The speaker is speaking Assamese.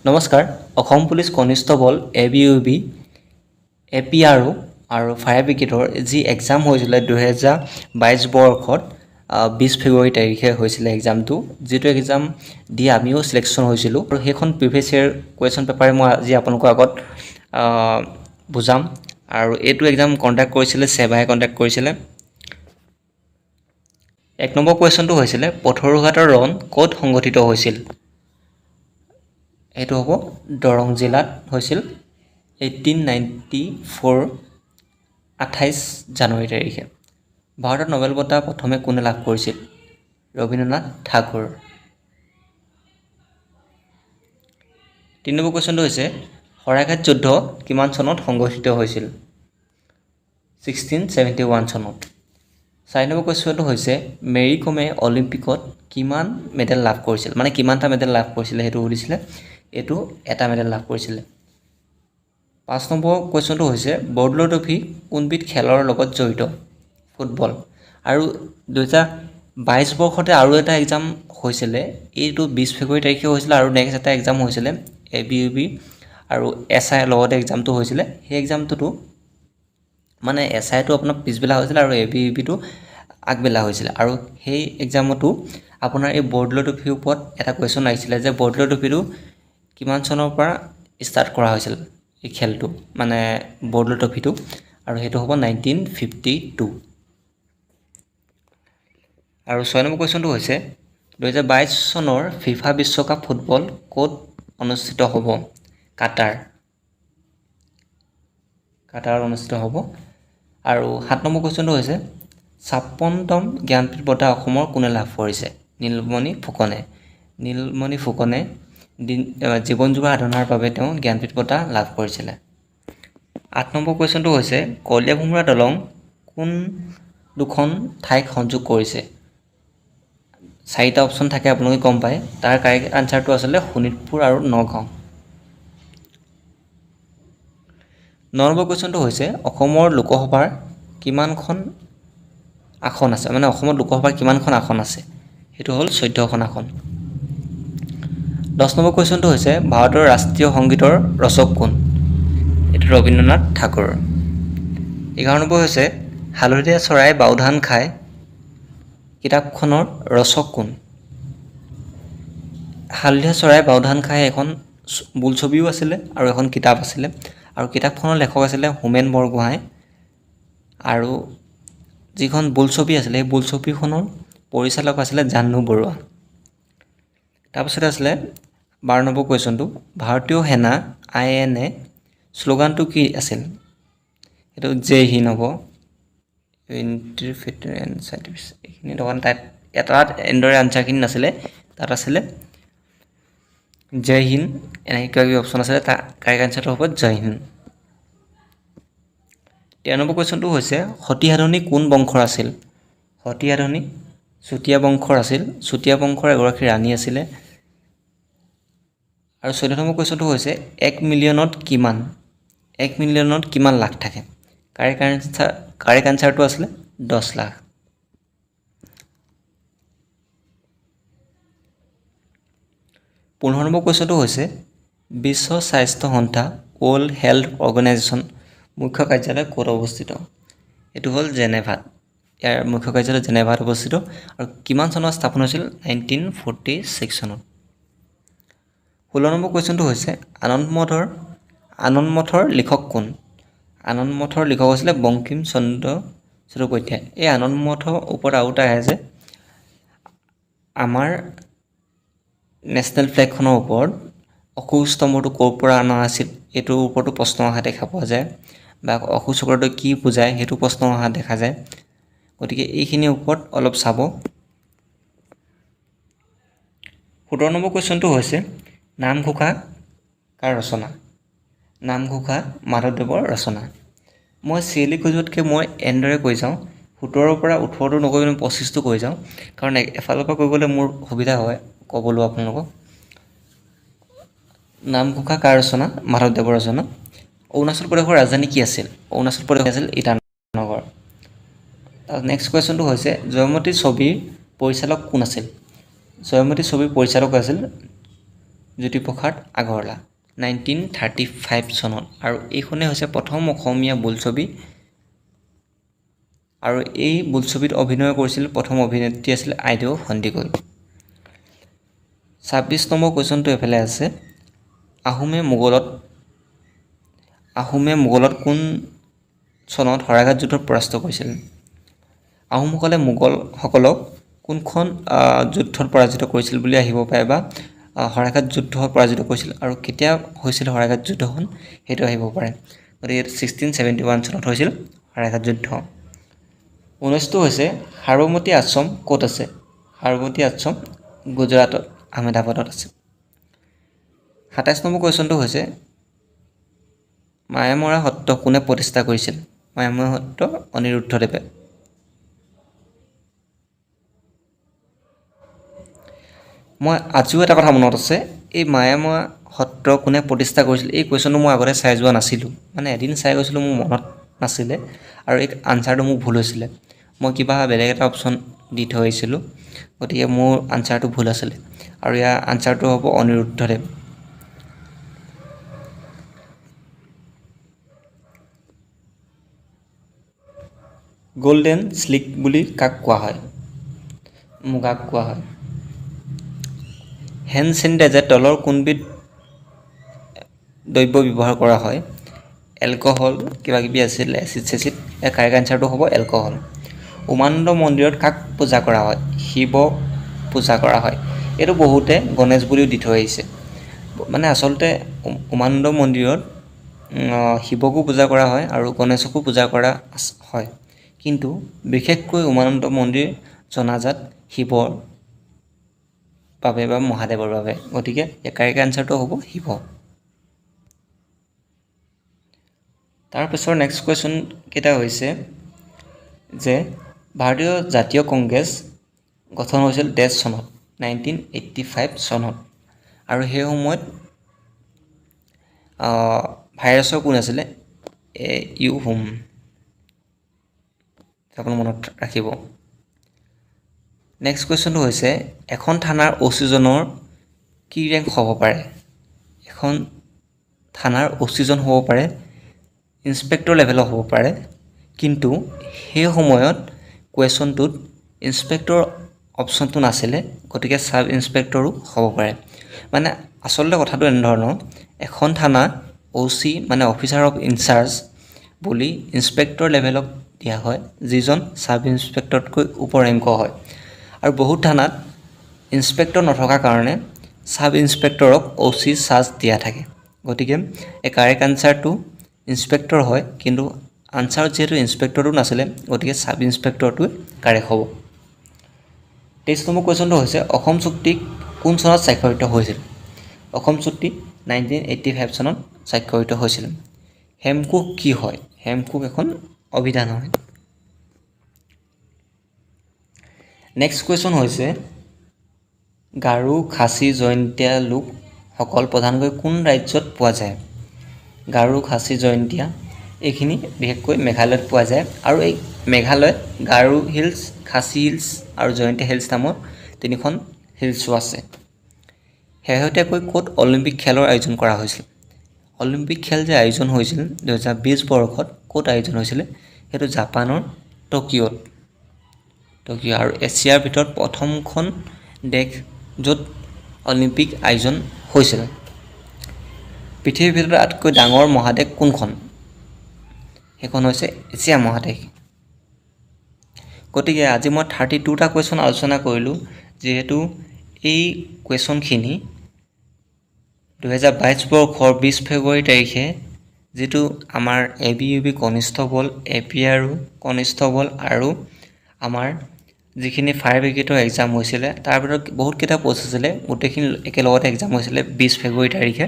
নমস্কাৰ Assam police constable ABUB APRO আৰু ফায়াৰ ব্ৰিগেডৰ যি এক্সাম হৈছিলে 2022 বৰ্ষত 20 ফেব্ৰুৱাৰী তাৰিখে হৈছিলে এক্সামটো যিটো এক্সাম দি আমিও সিলেকশ্যন হৈছিলোঁ আৰু সেইখন প্ৰিভিয়াছ ইয়াৰ কুৱেশ্যন পেপাৰে মই আজি আপোনালোকৰ আগত বুজাম আৰু এইটো এক্সাম কণ্ডাক্ট কৰিছিলে সেৱাই কণ্ডাক্ট কৰিছিলে। এক নম্বৰ কুৱেশ্যনটো হৈছিলে পথৰুঘাটৰ ৰণ ক'ত সংঘটিত হৈছিল। এইটো হ'ব দৰং জিলাত হৈছিল 1894 28 জানুৱাৰী তাৰিখে। ভাৰতত নোবেল বঁটা প্ৰথমে কোনে লাভ কৰিছিল? ৰবীন্দ্ৰনাথ ঠাকুৰ। 3 নম্বৰ কুৱেশ্যনটো হৈছে শৰাইঘাট যুদ্ধ কিমান চনত সংঘটিত হৈছিল? 1671 চনত। 4 নম্বৰ কুৱেশ্যনটো হৈছে মেৰী কমে অলিম্পিকত কিমান মেডেল লাভ কৰিছিল? মানে কিমানটা মেডেল লাভ কৰিছিলে সেইটো সুধিছিলে। এইটো এটা মেডেল লাভ কৰিছিলে। 5 নম্বৰ কুৱেশ্যনটো হৈছে বৰদলৈ ট্ৰফী কোনবিধ খেলৰ লগত জড়িত? ফুটবল। আৰু 2022 বৰ্ষতে আৰু এটা এক্সাম হৈছিলে, এইটো 20 ফেব্ৰুৱাৰী তাৰিখে হৈছিলে আৰু নেক্সট এটা এক্সাম হৈছিলে ABUB আৰু SI লগতে এক্সামটো হৈছিলে। সেই এক্সামটোতো মানে SIটো আপোনাৰ পিছবেলা হৈছিলে আৰু ABUBটো আগবেলা হৈছিলে আৰু সেই এক্সামতো আপোনাৰ এই বৰদলৈ ট্ৰফিৰ ওপৰত এটা কুৱেশ্যন আহিছিলে যে বৰদলৈ ট্ৰফিটো কিমান চনৰ পৰা ষ্টাৰ্ট কৰা হৈছিল এই খেলটো মানে বৰদলৈ ট্ৰফিটো আৰু সেইটো হ'ব 1952। আৰু 6 নম্বৰ কুৱেশ্যনটো হৈছে 2022 চনৰ ফিফা বিশ্বকাপ ফুটবল ক'ত অনুষ্ঠিত হ'ব? কাটাৰত অনুষ্ঠিত হ'ব। আৰু 7 নম্বৰ কুৱেশ্যনটো হৈছে 56তম জ্ঞানপীঠ বঁটা অসমৰ কোনে লাভ কৰিছে? নীলমণি ফুকনে। নীলমণি ফুকনে জীৱন জোৰা সাধনাৰ বাবে তেওঁ জ্ঞানপীঠ বঁটা লাভ কৰিছিলে। 8 নম্বৰ কুৱেশ্যনটো হৈছে কলীয়া ভোমোৰা দলং কোন দুখন ঠাইক সংযোগ কৰিছে? 4টা অপশ্যন থাকে আপোনালোকে গম পায়। তাৰ কাৰেক্ট আনচাৰটো আছিলে শোণিতপুৰ আৰু নগাঁও। 9 নম্বৰ কুৱেশ্যনটো হৈছে অসমৰ লোকসভাৰ কিমানখন আসন আছে? মানে অসমত লোকসভাৰ কিমানখন আসন আছে? সেইটো হ'ল 14খন আসন। 10 নম্বৰ কুৱেশ্যনটো হৈছে ভাৰতৰ ৰাষ্ট্ৰীয় সংগীতৰ ৰচক কোন? এইটো ৰবীন্দ্ৰনাথ ঠাকুৰ। 11 নম্বৰ হৈছে হালধীয়া চৰাই বাওধান খায় কিতাপখনৰ ৰচক কোন? হালধীয়া চৰাই বাওধান খায় এখন বোলছবিও আছিলে আৰু এখন কিতাপ আছিলে আৰু কিতাপখনৰ লেখক আছিলে হোমেন বৰগোহাঁই আৰু যিখন বোলছবি আছিলে সেই বোলছবিখনৰ পৰিচালক আছিলে জাহ্নু বৰুৱা। তাৰপিছত আছিলে 12 নম্বৰ কুৱেশ্যনটো ভাৰতীয় সেনা INA শ্লোগানটো কি আছিল? এইটো জয় হিন্দ হ'ব। এইখিনি তাত এটাত এনেদৰে আনচাৰখিনি নাছিলে, তাত আছিলে জয় হিন্দ এনেকৈ কিবা কিবি অপশ্যন আছিলে, তাৰ কাৰেক্ট আনচাৰটো হ'ব জয় হিন্দ। 13 নম্বৰ কুৱেশ্যনটো হৈছে সতী সাধনী কোন বংশৰ আছিল? সতী সাধনী চুতীয়া বংশৰ আছিল। চুতীয়া বংশৰ এগৰাকী ৰাণী আছিলে। আৰু 14 নম্বৰ কুৱেশ্যনটো হৈছে 1 মিলিয়নত কিমান? 1 মিলিয়নত কিমান লাখ থাকে? কাৰেক্ট আনচাৰটো আছিলে 10 লাখ। 15 নম্বৰ কুৱেশ্যনটো হৈছে বিশ্ব স্বাস্থ্য সংস্থা ৱৰ্ল্ড হেল্থ অৰ্গেনাইজেশ্যন মুখ্য কাৰ্যালয় ক'ত অৱস্থিত? এইটো হ'ল জেনেভাত। ইয়াৰ মুখ্য কাৰ্যালয় জেনেভাত অৱস্থিত আৰু কিমান চনত স্থাপন হৈছিল? 1946 চনত। 16 নম্বৰ কুৱেশ্যনটো হৈছে আনন্দ মঠৰ লিখক কোন? আনন্দ মঠৰ লিখক আছিলে বংকিম চন্দ্ৰ চট্টোপাধ্যায়। এই আনন্দ মঠৰ ওপৰত আৰু এটা আহে যে আমাৰ নেশ্যনেল ফ্লেগখনৰ ওপৰত অশোক স্তম্ভটো ক'ৰ পৰা অনা আছিল এইটোৰ ওপৰতো প্ৰশ্ন অহা দেখা পোৱা যায় বা অশোক চক্ৰটো কি বুজায় সেইটো প্ৰশ্ন অহা দেখা যায়। গতিকে এইখিনিৰ ওপৰত অলপ চাব। 17 নম্বৰ কুৱেশ্যনটো হৈছে নামঘোষা কাৰ ৰচনা? নামঘোষা মাধৱদেৱৰ ৰচনা। মই চিৰিয়েলি কৈ যোৱাতকৈ মই এনেদৰে কৈ যাওঁ 17ৰ পৰা 18টো নকৈ মই 25টো কৈ যাওঁ কাৰণ এফালৰ পৰা কৈ গ'লে মোৰ সুবিধা হয় ক'বলৈ আপোনালোকক। নামঘোষা কাৰ ৰচনা? মাধৱদেৱৰ ৰচনা। অৰুণাচল প্ৰদেশৰ ৰাজধানী কি আছিল? অৰুণাচল প্ৰদেশ আছিল ইটানগৰ। নেক্সট কুৱেশ্যনটো হৈছে জয়মতী ছবিৰ পৰিচালক কোন আছিল? জয়মতী ছবিৰ পৰিচালক আছিল জ্যোতিপ্ৰসাদ আগৰৱালা 1935 চনত। আৰু এইখনেই হৈছে প্ৰথম অসমীয়া বোলছবি, আৰু এই বোলছবিত অভিনয় কৰিছিল প্ৰথম অভিনেত্ৰী আছিল আইদেউ সন্দিকৈ। 26 নম্বৰ কুৱেশ্যনটো এফালে আছে, আহোমে মোগলত কোন চনত শৰাইঘাট যুদ্ধত পৰাস্ত কৰিছিল? আহোমসকলে মোগলসকলক কোনখন যুদ্ধত পৰাজিত কৰিছিল বুলি আহিব পাৰে, বা শৰাইঘাট যুদ্ধ পৰাজিত কৰিছিল আৰু কেতিয়া হৈছিল শৰাইঘাট যুদ্ধখন সেইটো আহিব পাৰে। গতিকে 1671 চনত হৈছিল শৰাইঘাট যুদ্ধ। 19টো হৈছে সাবৰমতী আশ্ৰম ক'ত আছে? সাবৰমতী আশ্ৰম গুজৰাটত আহমেদাবাদত আছে। 27 নম্বৰ কুৱেশ্যনটো হৈছে মায়ামৰা সত্ৰ কোনে প্ৰতিষ্ঠা কৰিছিল? মায়ামৰা সত্ৰ অনিৰুদ্ধদেৱে। মই আজিও এটা কথা মনত আছে, এই মায়ামৰা সত্ৰ কোনে প্ৰতিষ্ঠা কৰিছিল এই কুৱেশ্যনটো মই আগতে চাই যোৱা নাছিলোঁ, মানে এদিন চাই গৈছিলোঁ মোৰ মনত নাছিলে, আৰু এই আনচাৰটো মোৰ ভুল হৈছিলে, মই কিবা বেলেগ এটা অপশ্যন দি থৈ আহিছিলোঁ, গতিকে মোৰ আনচাৰটো ভুল আছিলে, আৰু ইয়াৰ আনচাৰটো হ'ব অনিৰুদ্ধদেৱ। গল্ডেন স্লিক বুলি কাক কোৱা হয়? মুগাক কোৱা হয়। হেণ্ড চেনিটাইজাৰ তলৰ কোনবিধ দ্ৰব্য ব্যৱহাৰ কৰা হয়? এলকহল, কিবা কিবি আছিল, এচিড চেচিড, ইয়াৰ কাৰেক্ট আনচাৰটো হ'ব এলকহল। উমানন্দ মন্দিৰত কাক পূজা কৰা হয়? শিৱ পূজা কৰা হয়। এইটো বহুতে গণেশ বুলিও দি থৈ আহিছে, মানে আচলতে উমানন্দ মন্দিৰত শিৱকো পূজা কৰা হয় আৰু গণেশকো পূজা কৰা হয়, কিন্তু বিশেষকৈ উমানন্দ মন্দিৰ জনাজাত শিৱৰ বাবে বা মহাদেৱৰ বাবে, গতিকে কাৰেক্ট আনচাৰটো হ'ব শিৱ। তাৰপিছৰ নেক্সট কুৱেশ্যন কেইটা হৈছে যে ভাৰতীয় জাতীয় কংগ্ৰেছ গঠন হৈছিল ডেছ চনত? 1985 চনত। আৰু সেই সময়ত ভাইৰাছৰ কোন আছিলে? ইউ হোম, আপুনি মনত ৰাখিব। নেক্সট কুৱেশ্যনটো হৈছে এখন থানাৰ অচিজনৰ কি ৰেংক হ'ব পাৰে? এখন থানাৰ অচিজন হ'ব পাৰে ইনস্পেক্টৰ লেভেলৰ হ'ব পাৰে, কিন্তু সেই সময়ত কুৱেশ্যনটোত ইনস্পেক্টৰ অপশ্যনটো নাছিলে, গতিকে ছাব ইনস্পেক্টৰো হ'ব পাৰে। মানে আচলতে কথাটো এনেধৰণৰ, এখন থানা OC মানে অফিচাৰ অফ ইনচাৰ্জ বুলি ইনস্পেক্টৰ লেভেলক দিয়া হয়, যিজন ছাব ইনস্পেক্টৰতকৈ ওপৰ ৰেংকৰ হয়, আৰু বহুত থানাত ইনস্পেক্টৰ নথকাৰ কাৰণে ছাব ইনস্পেক্টৰক OC চাৰ্জ দিয়া থাকে, গতিকে এই কাৰেক্ট আনচাৰটো ইনস্পেক্টৰ হয়, কিন্তু আনচাৰত যিহেতু ইনস্পেক্টৰটো নাছিলে, গতিকে ছাব ইনস্পেক্টৰটোৱে কাৰেক্ট হ'ব। 23 নম্বৰ কুৱেশ্যনটো হৈছে অসম চুক্তি কোন চনত স্বাক্ষৰিত হৈছিল? অসম চুক্তি 1985 চনত স্বাক্ষৰিত হৈছিল। হেমকোষ কি হয়? হেমকোষ এখন অভিধান হয়। নেক্সট কুৱেশ্যন হৈছে গাৰো, খাচী, জয়ন্তীয়া লোকসকল প্ৰধানকৈ কোন ৰাজ্যত পোৱা যায়? গাৰো, খাচী, জয়ন্তীয়া এইখিনি বিশেষকৈ মেঘালয়ত পোৱা যায়, আৰু এই মেঘালয়ত গাৰো হিলছ, খাচী হিলছ আৰু জয়ন্তীয়া হিলছ নামৰ তিনিখন হিলছো আছে। শেহতীয়াকৈ ক'ত অলিম্পিক খেলৰ আয়োজন কৰা হৈছিল? অলিম্পিক খেল যে আয়োজন হৈছিল 2020 বৰ্ষত ক'ত আয়োজন হৈছিলে? সেইটো জাপানৰ টকিঅ'ত। আৰু এছিয়াৰ ভিতৰত প্ৰথমখন দেশ য'ত অলিম্পিক আয়োজন হৈছিল। পৃথিৱীৰ ভিতৰত আটাইতকৈ ডাঙৰ মহাদেশ কোনখন? সেইখন হৈছে এছিয়া মহাদেশ। গতিকে আজি মই 32টা কুৱেশ্যন আলোচনা কৰিলোঁ, যিহেতু এই কুৱেশ্যনখিনি 2022 বৰ্ষৰ 20 ফেব্ৰুৱাৰী তাৰিখে যিটো আমাৰ ABUB কনিষ্টবল, APRO কনিষ্টবল আৰু আমাৰ যিখিনি ফায়াৰ ব্ৰিগেডৰ এক্সাম হৈছিলে, তাৰ ভিতৰত বহুতকেইটা পষ্ট আছিলে, গোটেইখিনি একেলগতে এক্সাম হৈছিলে 20 ফেব্ৰুৱাৰী তাৰিখে।